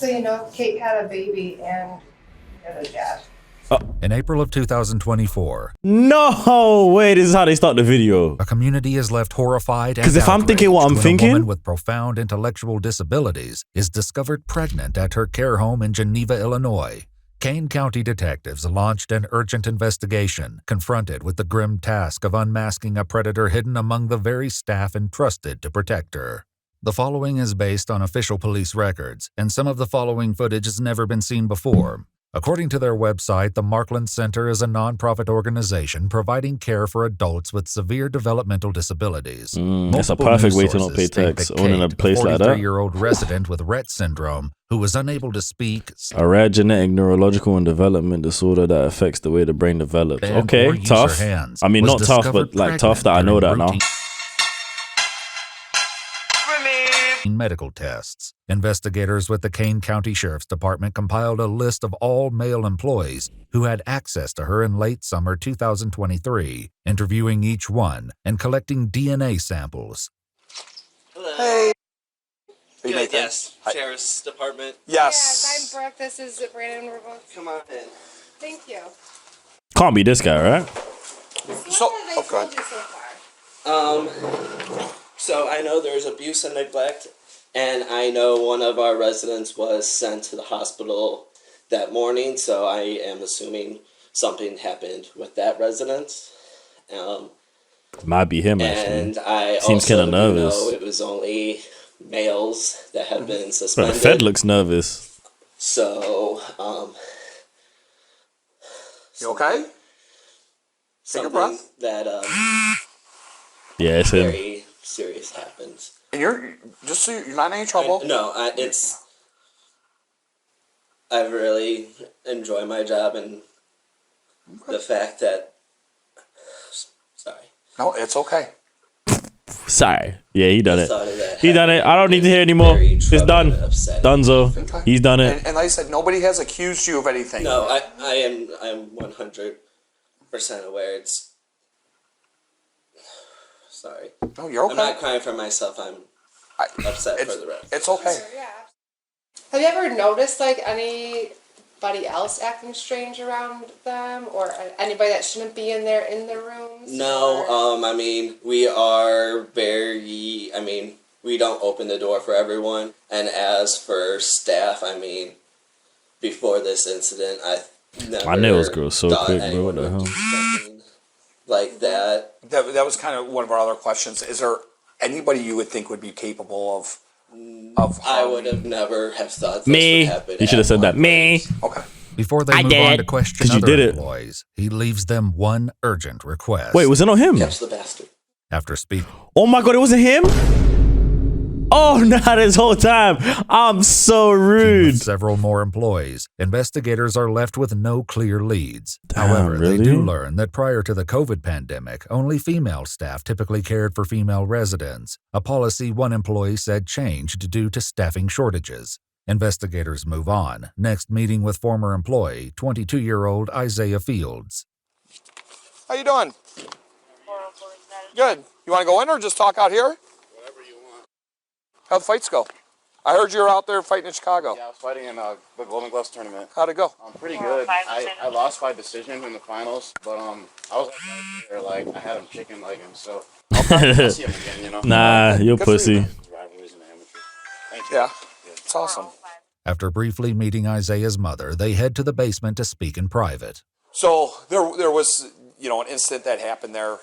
So, Kate had a baby and had a dad. In April of 2024, No way, this is how they start the video. a community is left horrified and 'Cause if I'm thinking what I'm outraged when thinking- a woman with profound intellectual disabilities is discovered pregnant at her care home in Geneva, Illinois. Kane County detectives launched an urgent investigation, confronted with the grim task of unmasking a predator hidden among the very staff entrusted to protect her. The following is based on official police records, and some of the following footage has never been seen before. According to their website, the Markland Center is a nonprofit organization providing care for adults with severe developmental disabilities. That's a Multiple perfect news way to not sources pay state tax, that owning a Kate, place like that. 43-year-old resident with Rett syndrome, who was unable to speak, A rare genetic neurological and development disorder that affects the way the brain develops. and Okay, or use tough. her hands, I mean, was not tough, discovered but like tough that I pregnant know during that now. routine medical tests. Investigators with the Kane County Sheriff's Department compiled a list of all male employees who had access to her in late summer 2023, interviewing each one and collecting DNA samples. Hello. Hey. Good, Nathan? yes. Hi. Sheriff's Department. Yes. Yes, I'm Brooke. This is Brandon. We're both. Come on in. Thank you. Can't be this guy, right? So, What have they okay. told you so far? So I know there's abuse and neglect, and I know one of our residents was sent to the hospital that morning, so I am assuming something happened with that resident. Might be him, actually. And I Seems also kinda nervous. know it was only males that had been Bro, the suspended. Fed looks nervous. So, You okay? Take a something breath. that Yeah, it's him. very serious happens. And you're just so you're not in any trouble. I really enjoy my job, and the fact that, sorry. No, it's okay. Sorry. Yeah, he done The it. thought of that He done it. I don't need to hear happening anymore. very It's done. troubling and upsetting. Dunzo. Okay. He's done it. And like I said, nobody has accused you of anything. No, I'm 100% aware. It's, sorry. No, you're okay. I'm not crying for myself. I'm upset for the rest. It's okay. Yeah. Have you ever noticed anybody else acting strange around them, or anybody that shouldn't be in their rooms? No, or- we are very, we don't open the door for everyone. And as for staff, before this incident, I never My nails grow so thought quick, bro. anyone What the would hell? do something like that. That was kind of one of our other questions. Is there anybody you would think would be capable of I would have never have thought this Me. would happen. You should have said that. Me. Okay. Before they I move did on it. to question 'Cause you other did it. employees, he leaves them one urgent request. Wait, was it not him? Catch the bastard. After speaking Oh my god, it wasn't him? Oh, not this whole time. I'm so rude. with several more employees, investigators are left with no clear leads. Damn, However, really? they do learn that prior to the COVID pandemic, only female staff typically cared for female residents, a policy one employee said changed due to staffing shortages. Investigators move on, next meeting with former employee, 22-year-old Isaiah Fields. How you doing? Good. You want to go in or just talk out here? How'd the fights go? I heard you were out there fighting in Chicago. Yeah, I was fighting in the Golden Gloves tournament. How'd it go? Pretty good. I lost by decision in the finals, but I was like I had him chicken legging, so I'll see him again, you know. Nah, you're Good for you, pussy. Rivalries in the amateur. Thank you. Yeah. It's awesome. After briefly meeting Isaiah's mother, they head to the basement to speak in private. So there was, an incident that happened there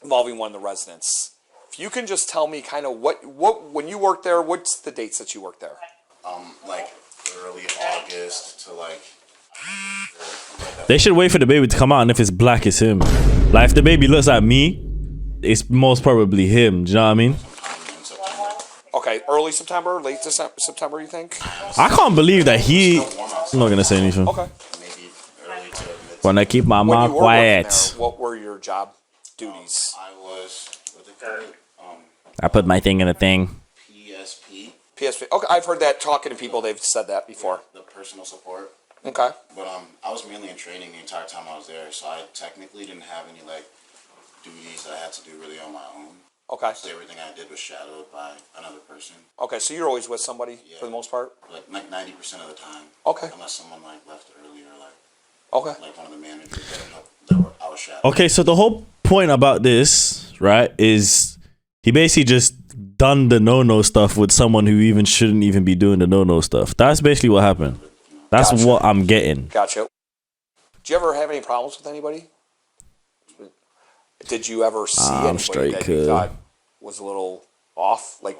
involving one of the residents. If you can just tell me kind of what when you worked there, what's the dates that you worked there? Like early August to like. They should wait for the baby to come out, and if it's black, it's him. Like, if the baby looks like me, it's most probably him. Do you know what I mean? In September. Okay, early September, late September, you think? I can't believe that he. I'm not gonna say anything. Okay. Maybe early to mid. Wanna keep my When mouth you were working quiet. there, what were your job duties? I was what they call it, I put my thing in a thing. PSP, PSP. Okay, I've heard that talking to people. They've said that before. the personal support. Okay. But I was mainly in training the entire time I was there, so I technically didn't have any like duties that I had to do really on my own. Okay. So everything I did was shadowed by another person. Okay, so you're always with somebody for the most part? Like 90% of the time. Okay. Unless someone like left early or like Okay. one of the managers that I was shadowed. Okay, so the whole point about this, right, is he basically just done the no-no stuff with someone who even shouldn't even be doing the no-no stuff. That's basically what happened. That's Gotcha. what I'm getting. Gotcha. Do you ever have any problems with anybody? Did you ever see anybody straight, that you kid. thought was a little off? Like,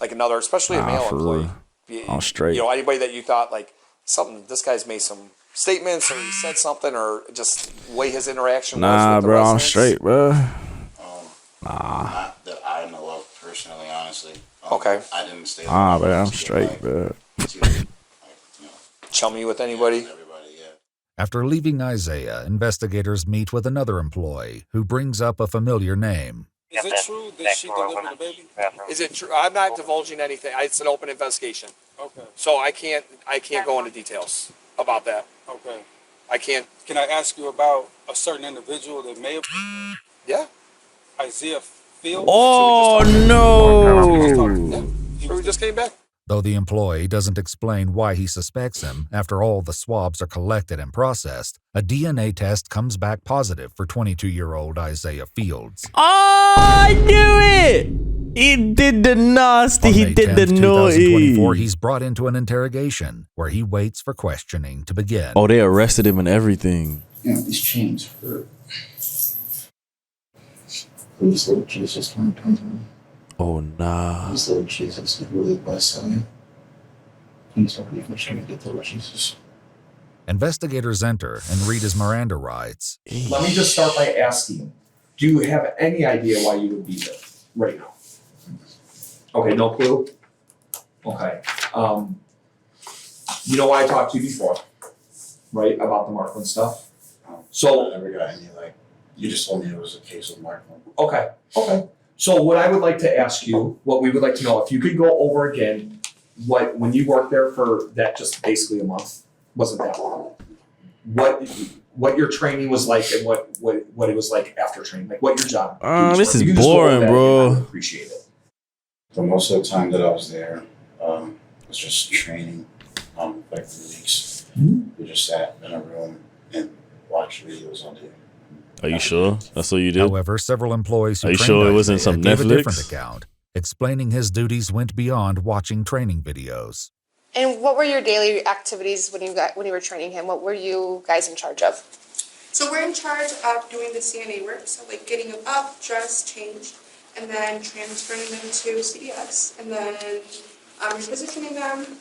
like another, especially a male for employee. real. I'm straight. You know, anybody that you thought like something, this guy's made some statements or he said something or just the way his interaction was Nah, with the bro, I'm residents? straight, bro. Not that I know of personally, honestly. Okay. I didn't stay there. Ah, bro, I'm straight, bro. Chummy with anybody? Everybody, yeah. After leaving Isaiah, investigators meet with another employee who brings up a familiar name. Is it true that she delivered the baby? Is it true? I'm not divulging anything. It's an open investigation. Okay. So I can't go into details about that. Okay. I can't. Can I ask you about a certain individual that may have Yeah. Isaiah Fields? Oh, no. We just came back. Though the employee doesn't explain why he suspects him after all the swabs are collected and processed, a DNA test comes back positive for 22-year-old Isaiah Fields. Oh, I knew it. He did the nasty. On He May did 10th, the 2024, naughty. he's brought into an interrogation where he waits for questioning to begin. Oh, they arrested him and everything. You know, these chains hurt. Please, Lord Jesus, don't come to me. Oh, nah. Please, Lord Jesus, never leave my side. Please don't leave me stranded, Lord Jesus. Investigators enter and read his Miranda rights. Let me just start by asking, do you have any idea why you would be there right now? Okay, no clue? Okay. You know why I talked to you before, right, about the Markland stuff? So, I never got any, like, you just told me it was a case of Markland. okay. So what I would like to ask you, what we would like to know, if you could go over again, when you worked there for that just basically a month, wasn't that long, what your training was like and what it was like after training, like what your job. This duties were. is You can just go over boring, that bro. and I would appreciate it. For most of the time that I was there, was just training, like 3 weeks. We just sat in a room and watched videos all day. Are you sure? That's what you did? However, several employees who Are you trained sure it wasn't Isaiah some gave a different Netflix? account, explaining his duties went beyond watching training videos. And what were your daily activities when you were training him? What were you guys in charge of? So we're in charge of doing the CNA work, so like getting them up, dressed, changed, and then transferring them to CDS, and then repositioning them.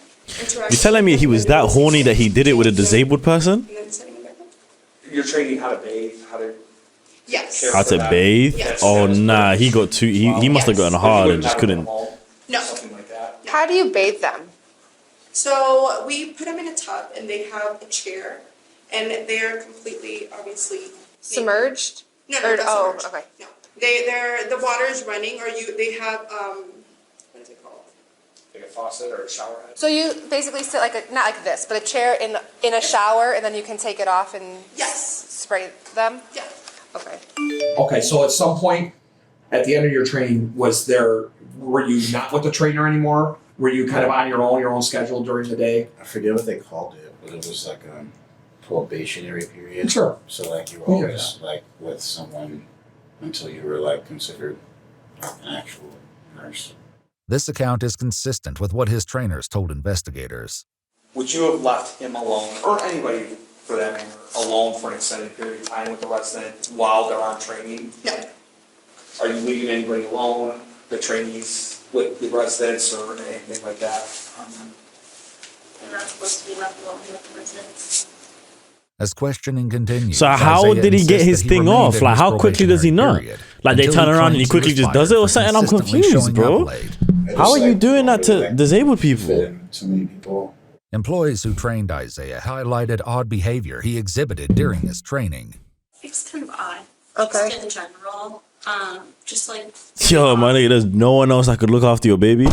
You telling me he was that horny that he did it with a disabled person? And then sending them back home. You're training how to bathe, how to. Yes. How to bathe? Yes. Oh, nah. He got too. He must have gotten hard and just couldn't. No. Something like that. How do you bathe them? So we put them in a tub, and they have a chair, and they're completely, obviously Submerged? No, Or- not oh, submerged. okay. No, the water is running, or they have what is it called? Like a faucet or a shower head? So you basically sit not like this, but a chair in a shower, and then you can take it off and Yes. spray them? Yeah. Okay. Okay, so at some point at the end of your training, were you not with the trainer anymore? Were you kind of on your own schedule during the day? I forget what they called it, but it was like a probationary period. Sure. So like you were We hear always like with someone until you were like considered like an actual nurse. This account is consistent with what his trainers told investigators. Would you have left him alone, or anybody for that matter, alone for an extended period of time with the resident while they're on training? No. Are you leaving anybody alone, the trainees with the residents or anything like that? They're not supposed to be left alone with the residents. As questioning continues, So how Isaiah did he get insists his that thing remained off? in Like his how quickly does he probationary not? period Like they until turn he around and he claims quickly was just does it fired or for something? I'm consistently confused, showing bro. up late. How are you doing that to disabled people? Too many people. Employees who trained Isaiah highlighted odd behavior he exhibited during his training. It's kind of odd. Okay. Just in general. Just like. Yo, my nigga, there's no one else that could look after your baby.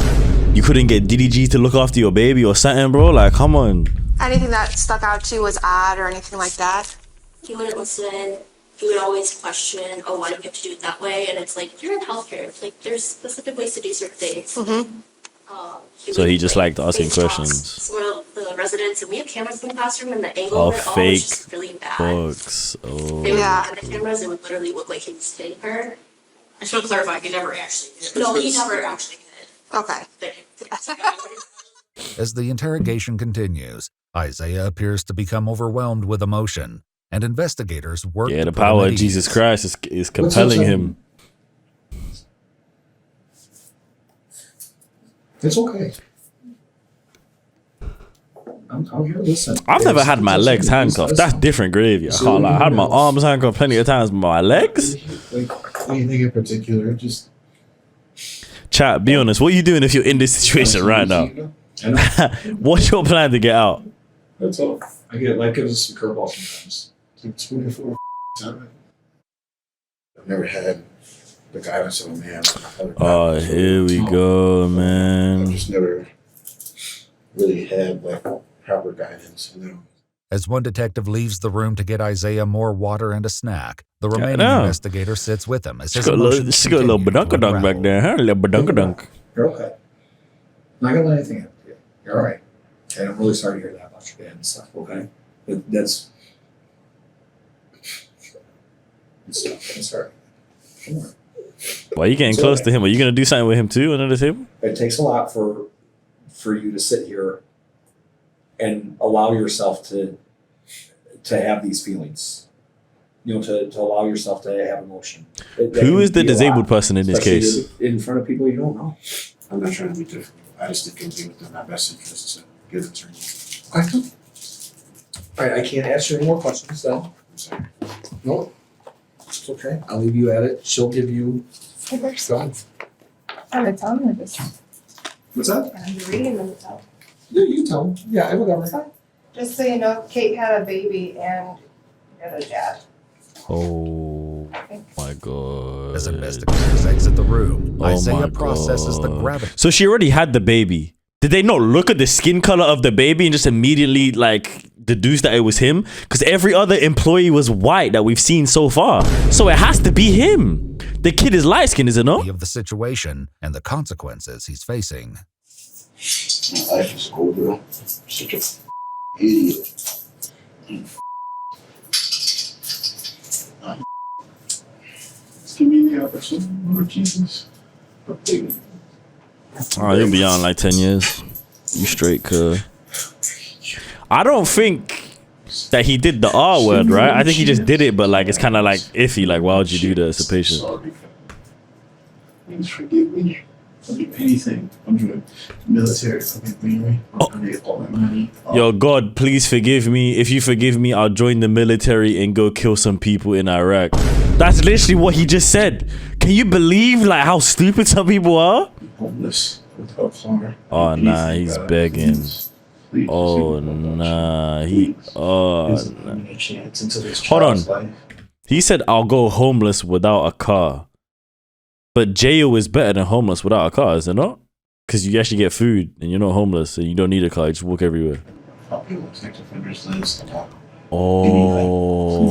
You couldn't get DDG to look after your baby or something, bro. Like, come on. Anything that stuck out to you was odd or anything like that? He wouldn't listen. he would always question, oh, why do we have to do it that way? And it's like, you're in healthcare. Like, there's specific ways to do certain things. So he just liked asking face talks questions. Some of the residents, and we have cameras in the classroom, and the angle Oh, of it all fake was just really bad. books. They Oh. would look at the cameras, it would literally look like he was hitting her. I should clarify, he never actually did. No, he never actually did. Okay. As the interrogation continues, Isaiah appears to become overwhelmed with emotion, and investigators work Yeah, to the put him power at of Jesus ease. Christ is compelling him. It's okay. I'm here to listen. I've never had my legs handcuffed. That's different gravy. I can't lie. I had my arms handcuffed plenty of times, but my legs? Like anything in particular, just Chat, be honest. What are you doing if you're in this situation right now? I know. What's your plan to get out? that's all. I get like gives us some curveballs sometimes. It's like 24/7. I've never had the guidance of a man. Oh, here we go, I've man. just never really had like proper guidance, you know. As one detective leaves the room to get Isaiah more water and a snack, the remaining no. investigator sits with him as his She got a little, emotions she got a little continue to badunkadunk back unravel. there, huh? A little badunkadunk. You're okay. Not gonna let anything happen to you. You're all right. And I'm really sorry to hear that about your dad and stuff. Okay, but that's. I'm sorry. Come on. Why are you getting It's close okay. to him? Are you gonna do something with him too under the table? It takes a lot for you to sit here and allow yourself to have these feelings. You know, to allow yourself to have emotion. Who is the disabled person in this case? Especially in front of people you don't know. I'm not trying to be difficult. I just think it'll be within my best interest to get an attorney. I can. All right, I can't ask you any more questions then. I'm sorry. No, it's okay. I'll leave you at it. She'll give you. Go on. I'm telling you this. What's that? I'm reading them. Yeah, you tell them. Yeah, whatever. Just so you know, Kate had a baby and you're the dad. Oh my god. As investigators exit the room, Oh my Isaiah processes the God. gravity. So she already had the baby. Did they not look at the skin color of the baby and just immediately like deduce that it was him? Because every other employee was white that we've seen so far. So it has to be him. The kid is light skinned, is it not? Of the situation and the consequences he's facing. My life is over. Such a idiot. Give me the opportunity, Lord Jesus. Oh, you'll be on like 10 years. You straight, cuz. I don't think that he did the R word, right? I think he just did it, but like it's kind of like iffy. Like, why would you do that as a patient? Sorry. Please forgive me. I'll do anything. I'm doing military. Forgive me. I'll donate all my money. Yo, God, please forgive me. If you forgive me, I'll join the military and go kill some people in Iraq. That's literally what he just said. Can you believe like how stupid some people are? Homeless without car. Oh nah, he's begging. Please, Oh please, nah, he. Oh. Please, Nah. give me a chance into this Hold on. child's life. He said, "I'll go homeless without a car." But jail is better than homeless without a car, is it not? Because you actually get food and you're not homeless and you don't need a car. You just walk everywhere. Help people with sex offenders list. Oh.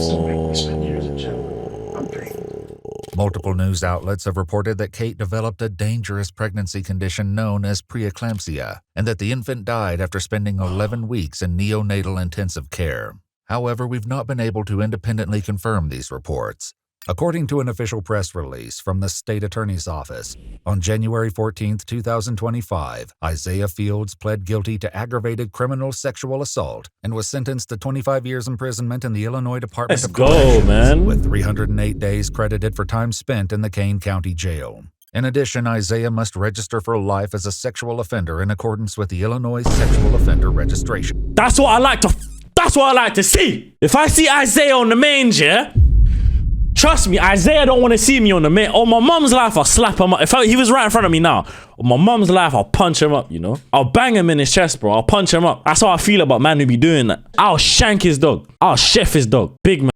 Multiple news outlets have reported that Kate developed a dangerous pregnancy condition known as preeclampsia, and that the infant died after spending 11 weeks in neonatal intensive care. However, we've not been able to independently confirm these reports. According to an official press release from the state attorney's office, on January 14, 2025, Isaiah Fields pled guilty to aggravated criminal sexual assault and was sentenced to 25 years imprisonment in the Illinois Department Let's of go, Corrections, man. with 308 days credited for time spent in the Kane County Jail. In addition, Isaiah must register for life as a sexual offender in accordance with the Illinois Sexual Offender Registration. That's what I like to. That's what I like to see. If I see Isaiah on the main, yeah. Trust me, Isaiah don't want to see me on the main. On my mom's life, I'll slap him up. If he was right in front of me now, on my mom's life, I'll punch him up, you know? I'll bang him in his chest, bro. I'll punch him up. That's how I feel about man who be doing that. I'll shank his dog. I'll chef his dog. Big man.